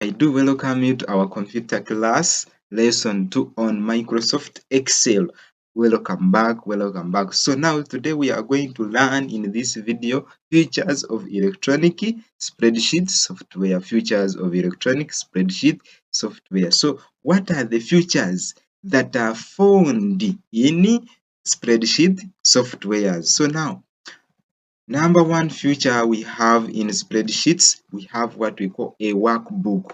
I do welcome you to our computer class, lesson 2 on Microsoft Excel. Welcome back, welcome back. So now today we are going to learn in this video features of electronic spreadsheet software, features of electronic spreadsheet software. So what are the features that are found in spreadsheet softwares? So now, number one feature we have in spreadsheets, we have what we call a workbook.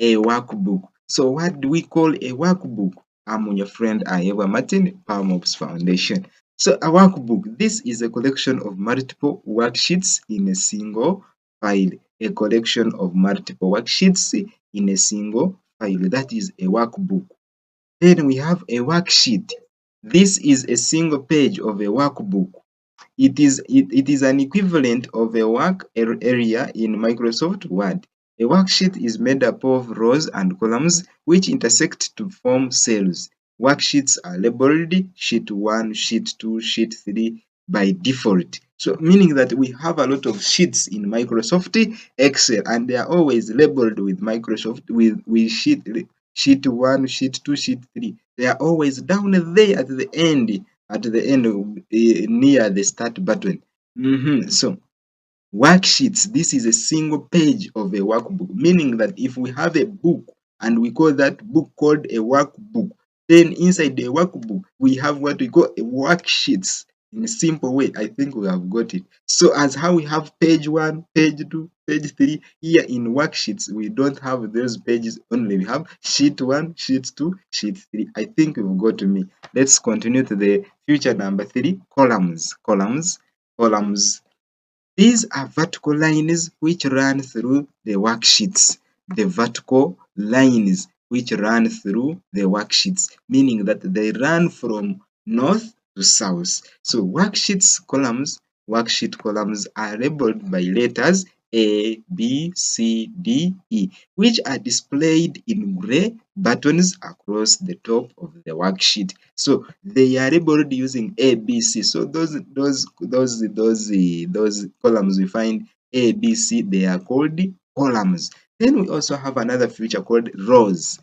A workbook. So what do we call a workbook? I'm your friend Ahebwa Martin, Palmops Foundation. So a workbook, this is a collection of multiple worksheets in a single file. A collection of multiple worksheets in a single file. That is a workbook. Then we have a worksheet. This is a single page of a workbook. It is an equivalent of a work area in Microsoft Word. A worksheet is made up of rows and columns which intersect to form cells. Worksheets are labeled sheet 1, sheet 2, sheet 3 by default. So meaning that we have a lot of sheets in Microsoft Excel and they are always labeled with Microsoft with sheet 1, sheet 2, sheet 3. They are always down there at the end near the start button. So worksheets, this is a single page of a workbook, meaning that if we have a book and we call that book called a workbook, then inside the workbook we have what we call a worksheets. In a simple way, I think we have got it. So as how we have page 1, page 2, page 3, here in worksheets we don't have those pages only. We have sheet 1, sheet 2, sheet 3. I think you've got me. Let's continue to the feature number 3, columns. Columns. These are vertical lines which run through the worksheets. The vertical lines which run through the worksheets, meaning that they run from north to south. So worksheet columns are labeled by letters A, B, C, D, E, which are displayed in gray buttons across the top of the worksheet. So they are labeled using A, B, C. So those columns we find A, B, C, they are called columns. Then we also have another feature called rows.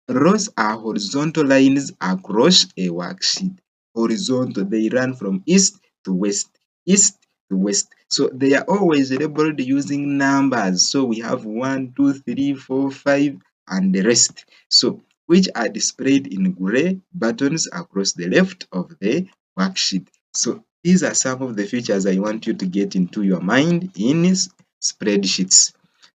Rows are horizontal lines across a worksheet. Horizontal, they run from east to west, east to west. So they are always labeled using numbers. So we have 1, 2, 3, 4, 5, and the rest. So which are displayed in gray buttons across the left of the worksheet. So these are some of the features I want you to get into your mind in spreadsheets.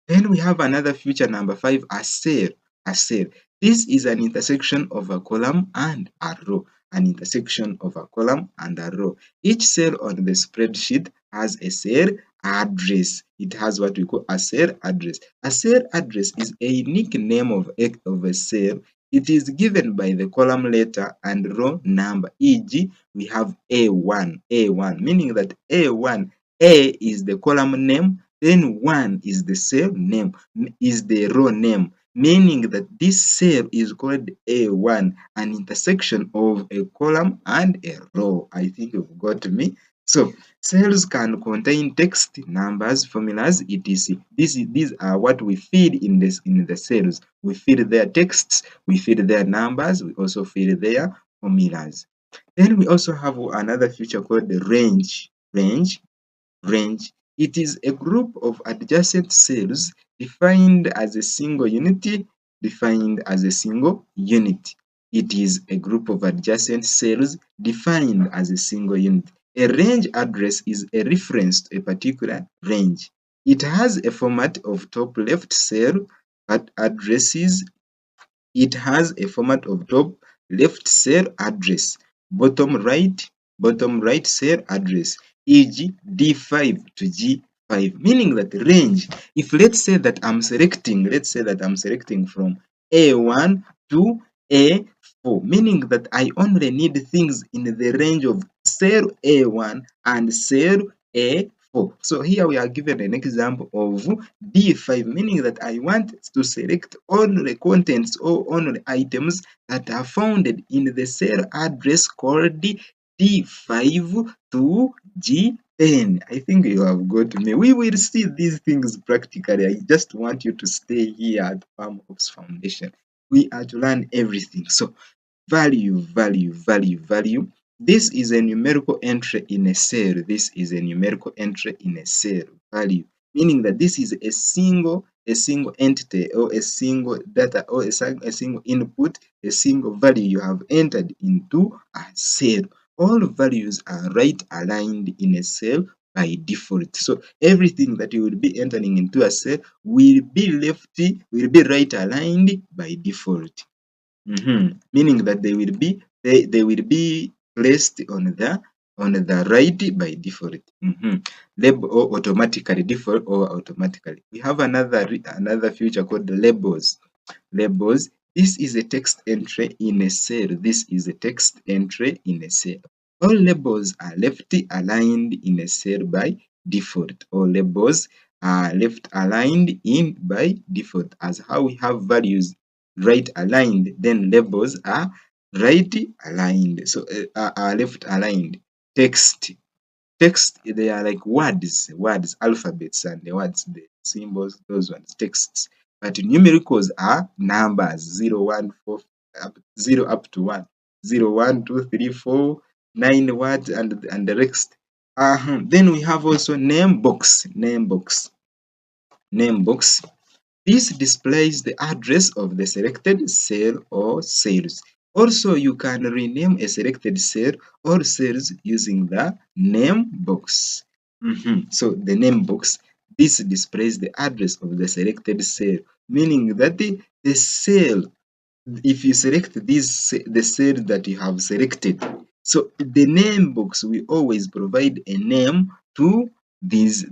Then we have another feature number 5, a cell. A cell. This is an intersection of a column and a row. An intersection of a column and a row. Each cell on the spreadsheet has a cell address. It has what we call a cell address. A cell address is a unique name of a cell. It is given by the column letter and row number. E.g., we have A1, A1, meaning that A1, A is the column name, then 1 is the cell name, is the row name, meaning that this cell is called A1, an intersection of a column and a row. I think you've got me. So cells can contain text, numbers, formulas, etc. These are what we feed in the cells. We feed their texts, we feed their numbers, we also feed their formulas. Then we also have another feature called the range. Range. It is a group of adjacent cells defined as a single unit. It is a group of adjacent cells defined as a single unit. A range address is a reference to a particular range. It has a format of top left cell addresses. It has a format of top left cell address, bottom right cell address, e.g. D5 to G5, meaning that range, if let's say that I'm selecting from A1 to A4, meaning that I only need things in the range of cell A1 and cell A4. So here we are given an example of D5, meaning that I want to select only contents or only items that are found in the cell address called D5 to G5. Then I think you have got me. We will see these things practically. I just want you to stay here at Palm Ops Foundation. We are to learn everything. So value, value, value, value. This is a numerical entry in a cell. This is a numerical entry in a cell. Value, meaning that this is a single entity or a single data or a single input, a single value you have entered into a cell. All values are right aligned in a cell by default. So everything that you will be entering into a cell will be right aligned by default. Meaning that they will be placed on the right by default. Label or automatically, default or automatically. We have another feature called labels. Labels. This is a text entry in a cell. This is a text entry in a cell. All labels are left aligned in a cell by default. All labels are left aligned in by default. As how we have values right aligned, then labels are right aligned. So are left aligned. Text, they are like words, alphabets, and the words, the symbols, those ones, texts. But numericals are numbers, 0, 1, 4, 0 up to 1, 0, 1, 2, 3, 4, 9 words, and the rest. Then we have also name box. This displays the address of the selected cell or cells. Also, you can rename a selected cell or cells using the name box. So the name box, this displays the address of the selected cell, meaning that the cell, if you select the cell that you have selected, so the name box will always provide a name to these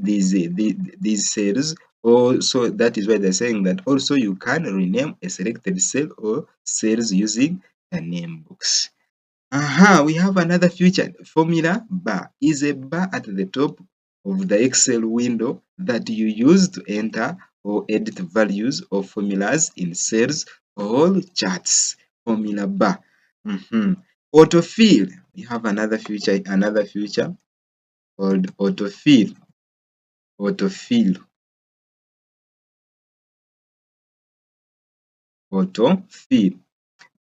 cells. Also, that is why they're saying that also you can rename a selected cell or cells using the name box. We have another feature. Formula bar is a bar at the top of the Excel window that you use to enter or edit values or formulas in cells or charts. Formula bar. Autofill. We have another feature called autofill. Autofill. Autofill.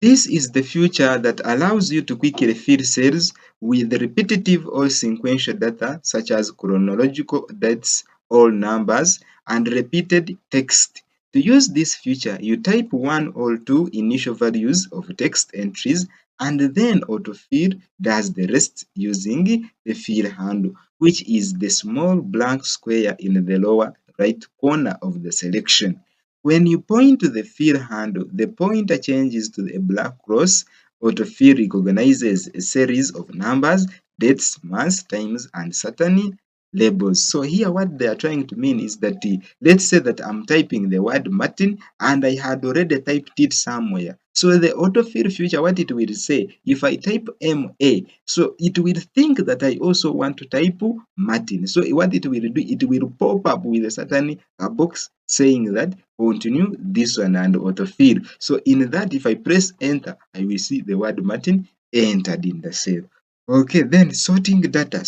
This is the feature that allows you to quickly fill cells with repetitive or sequential data such as chronological dates or numbers and repeated text. To use this feature, you type one or two initial values of text entries and then autofill does the rest using the fill handle, which is the small blank square in the lower right corner of the selection. When you point to the fill handle, the pointer changes to a black cross. Autofill recognizes a series of numbers, dates, months, times, and certain labels. So here what they are trying to mean is that let's say that I'm typing the word Martin and I had already typed it somewhere. So the autofill feature, what it will say, if I type MA, so it will think that I also want to type Martin. So what it will do, it will pop up with a certain box saying that continue this one and autofill. So in that, if I press enter, I will see the word Martin entered in the cell. Okay, then sorting data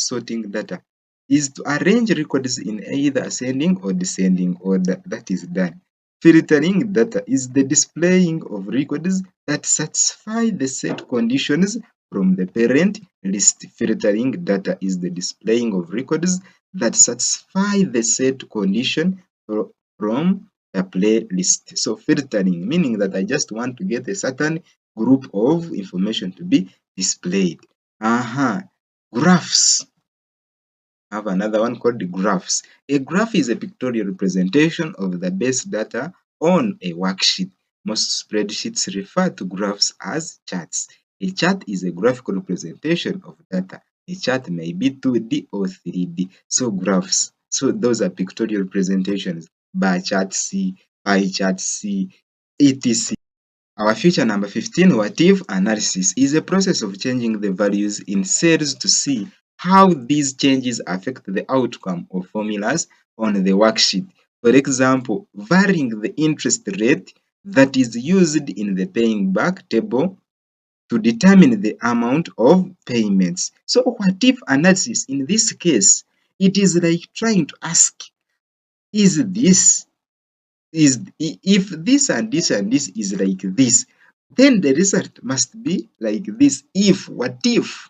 is to arrange records in either ascending or descending order. That is done. Filtering data is the displaying of records that satisfy the set conditions from the parent list. Filtering data is the displaying of records that satisfy the set condition from a playlist. So filtering, meaning that I just want to get a certain group of information to be displayed. Graphs. Have another one called graphs. A graph is a pictorial representation of the base data on a worksheet. Most spreadsheets refer to graphs as charts. A chart is a graphical representation of data. A chart may be 2D or 3D. So graphs. So those are pictorial representations. Bar chart C, pie chart C, etc. Our feature number 15, what if analysis, is a process of changing the values in cells to see how these changes affect the outcome of formulas on the worksheet. For example, varying the interest rate that is used in the paying back table to determine the amount of payments. So what if analysis in this case it is like trying to ask, is this is if this and this and this is like this, then the result must be like this. If what if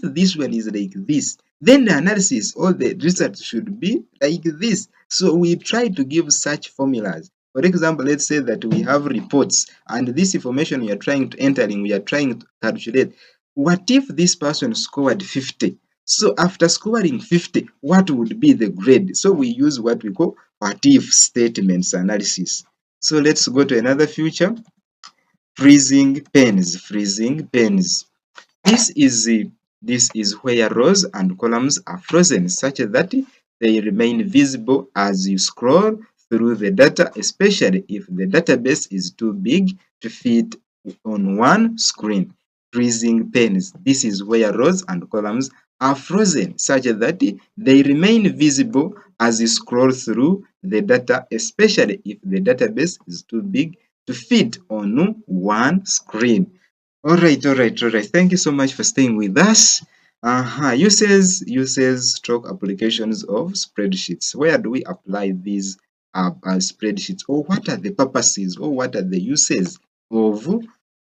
this one is like this, then the analysis or the result should be like this. So we try to give such formulas. For example, let's say that we have reports, and this information we are trying to enter in, we are trying to calculate what if this person scored 50. So after scoring 50, what would be the grade? So we use what we call what if statements analysis. So let's go to another feature, freezing pens. Freezing pens. This is this is where rows and columns are frozen such that they remain visible as you scroll through the data, especially if the database is too big to fit on one screen. Freezing panes. This is where rows and columns are frozen such that they remain visible as you scroll through the data, especially if the database is too big to fit on one screen. All right. Thank you so much for staying with us. Uses stroke applications of spreadsheets. Where do we apply these spreadsheets? Or what are the purposes or what are the uses of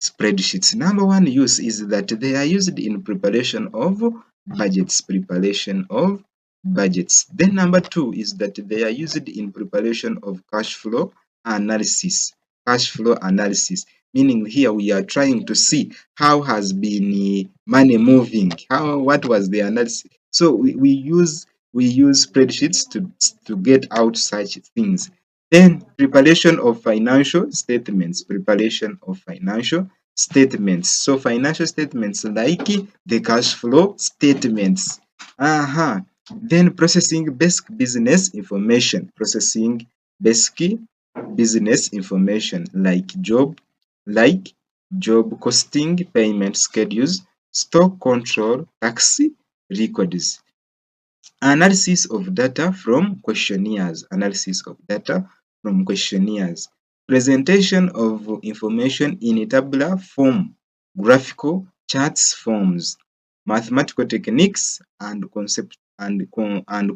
spreadsheets? Number one use is that they are used in preparation of budgets. Preparation of budgets. Then number two is that they are used in preparation of cash flow analysis. Cash flow analysis, meaning here we are trying to see how has been money moving, what was the analysis. So we use spreadsheets to get out such things. Then preparation of financial statements. Preparation of financial statements. So financial statements like the cash flow statements. Then processing basic business information. Processing basic business information like job costing, payment schedules, stock control, tax records. Analysis of data from questionnaires. Analysis of data from questionnaires. Presentation of information in a tabular form, graphical charts forms, mathematical techniques and concept and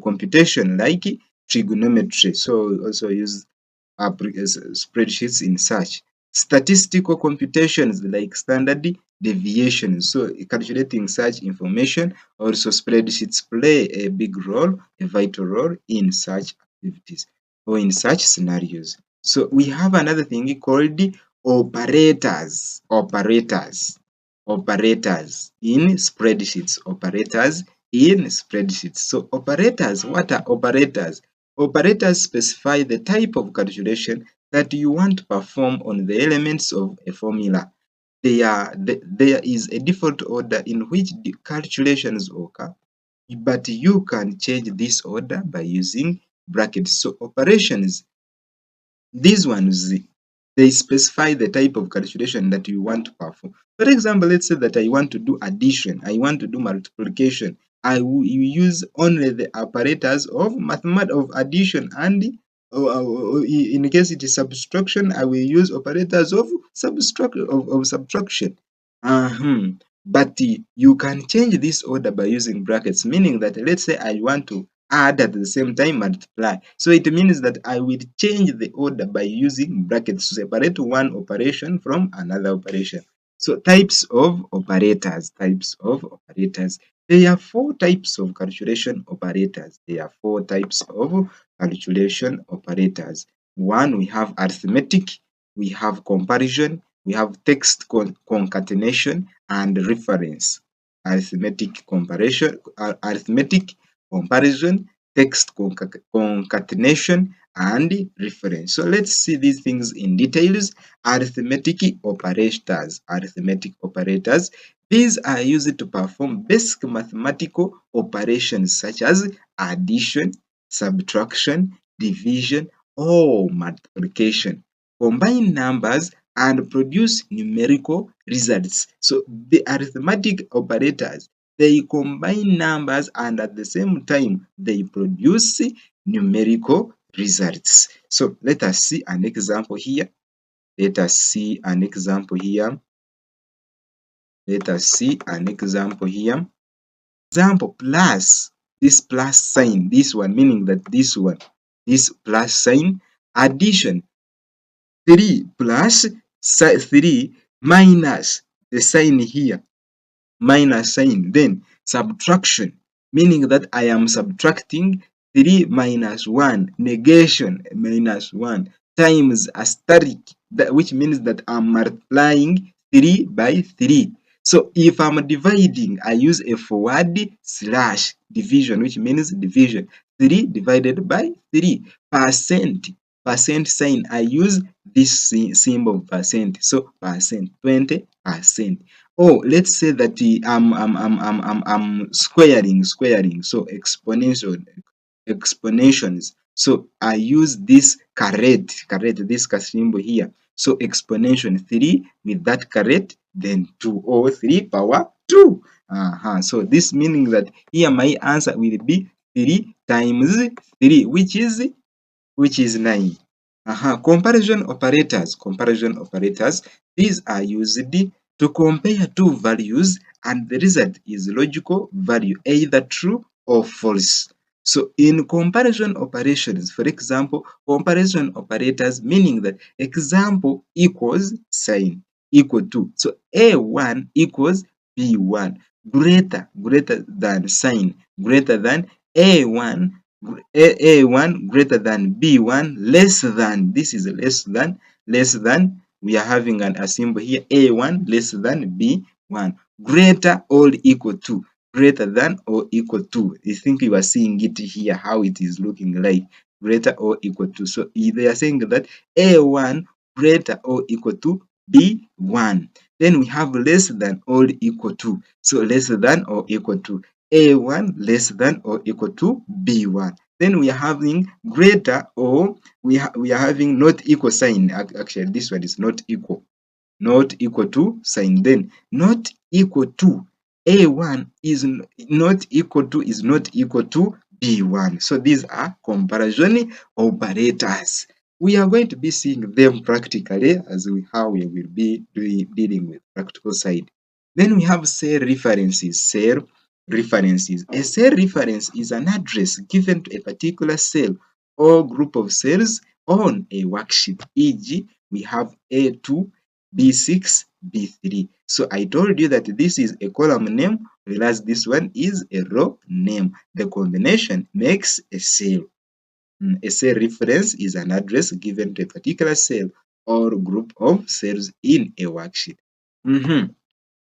computation like trigonometry. So we also use spreadsheets in such. Statistical computations like standard deviations. So calculating such information, also spreadsheets play a big role, a vital role in such activities or in such scenarios. So we have another thing called operators. Operators in spreadsheets. Operators in spreadsheets. So operators, what are operators? Operators specify the type of calculation that you want to perform on the elements of a formula. There is a default order in which the calculations occur, but you can change this order by using brackets. So operations, these ones, they specify the type of calculation that you want to perform. For example, let's say that I want to do addition, I want to do multiplication. I will use only the operators of of addition, and in case it is subtraction, I will use operators of subtraction. But you can change this order by using brackets, meaning that let's say I want to add at the same time multiply. So it means that I will change the order by using brackets to separate one operation from another operation. So types of operators. There are four types of calculation operators. One, we have arithmetic, we have comparison, we have text concatenation and reference. Arithmetic comparison, text concatenation, and reference. So let's see these things in details. Arithmetic operators. These are used to perform basic mathematical operations such as addition, subtraction, division, or multiplication. Combine numbers and produce numerical results. So the arithmetic operators, they combine numbers and at the same time they produce numerical results. So let us see an example here. Example, plus this plus sign, this one, meaning that this one, this plus sign, addition, 3 plus 3 minus the sign here, minus sign, then subtraction, meaning that I am subtracting 3 minus 1, negation minus 1, times asterisk, which means that I'm multiplying 3 by 3. So if I'm dividing, I use a forward slash division, which means division. 3 divided by 3. Percent sign, I use this symbol of percent. So percent, 20%. Oh, let's say that I'm squaring. So exponentials. So I use this caret, this symbol here. So exponential 3 with that caret, then 2, or 3 power 2. So this meaning that here my answer will be 3 times 3, which is 9. Comparison operators. These are used to compare two values and the result is logical value, either true or false. So in comparison operations, for example, comparison operators, meaning that example equals sign equal to. So A1 equals B1, greater than sign, greater than A1, A1 greater than B1, less than, this is less than, we are having a symbol here, A1 less than B1, greater or equal to, greater than or equal to. I think you are seeing it here, how it is looking like, greater or equal to. So they are saying that A1 greater or equal to B1. Then we have less than or equal to. So less than or equal to. A1 less than or equal to B1. Then we are having greater, or we are having not equal sign. Actually, this one is not equal to sign. Then not equal to, A1 is not equal to B1. So these are comparison operators. We are going to be seeing them practically as how we will be dealing with practical side. Then we have cell references. A cell reference is an address given to a particular cell or group of cells on a worksheet. E.g., we have A2, B6, B3. So I told you that this is a column name, whereas this one is a row name. The combination makes a cell. A cell reference is an address given to a particular cell or group of cells in a worksheet.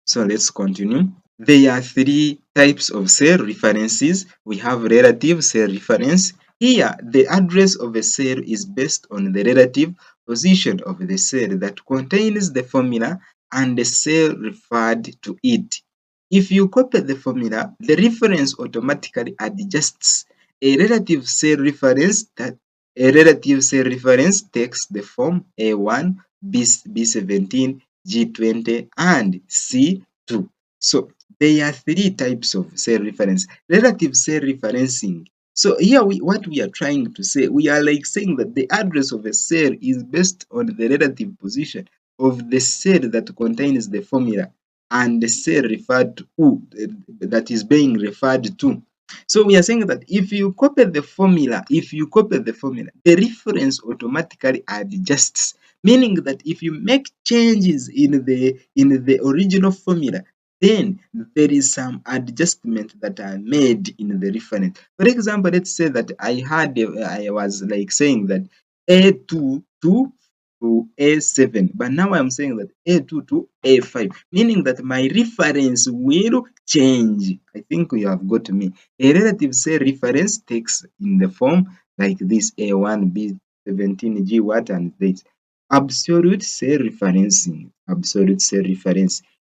So let's continue. There are three types of cell references. We have relative cell reference. Here, the address of a cell is based on the relative position of the cell that contains the formula and the cell referred to it. If you copy the formula, the reference automatically adjusts. A relative cell reference takes the form A1, B17, G20, and C2. So there are three types of cell reference. Relative cell referencing. So here what we are trying to say, we are like saying that the address of a cell is based on the relative position of the cell that contains the formula and the cell referred to, that is being referred to. So we are saying that if you copy the formula, the reference automatically adjusts. Meaning that if you make changes in the original formula, then there is some adjustment that are made in the reference. For example, let's say that I was like saying that A2 to A7, but now I'm saying that A2 to A5, meaning that my reference will change. I think you have got me. A relative cell reference takes in the form like this: A1, B17, G what, and this. Absolute cell referencing.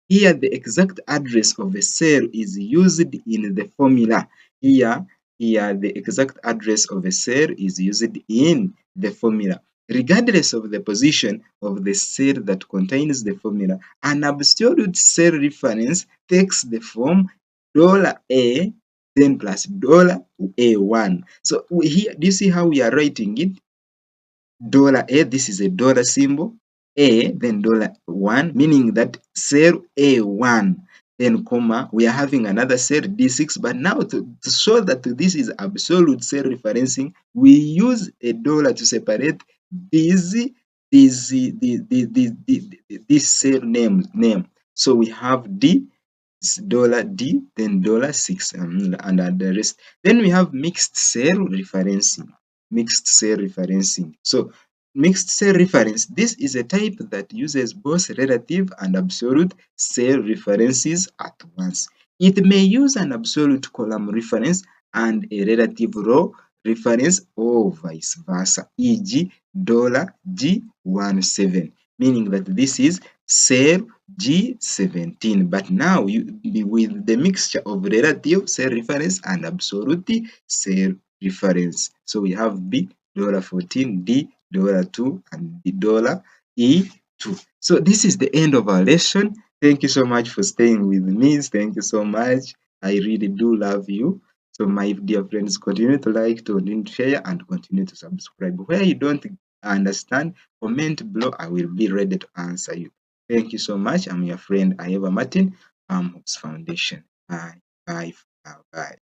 Here, the exact address of a cell is used in the formula. Here, the exact address of a cell is used in the formula. Regardless of the position of the cell that contains the formula, an absolute cell reference takes the form $A then plus $A1. So here, do you see how we are writing it? $A, this is a dollar symbol, A, then $1, meaning that cell A1. then comma, we are having another cell D6, but now to show that this is absolute cell referencing, we use a dollar to separate this cell name. So we have D, $D, then $6, and the rest. Then we have mixed cell referencing. Mixed cell referencing. So mixed cell reference, this is a type that uses both relative and absolute cell references at once. It may use an absolute column reference and a relative row reference or vice versa, e.g. $G17, meaning that this is cell G17. But now with the mixture of relative cell reference and absolute cell reference. So we have B, $14, D, $2, and $E2. So this is the end of our lesson. Thank you so much for staying with me. Thank you so much. I really do love you. So my dear friends, continue to like, continue to share, and continue to subscribe. Where you don't understand, comment below. I will be ready to answer you. Thank you so much. I'm your friend Ahebwa Martin, Foundation. Bye. Bye. Bye.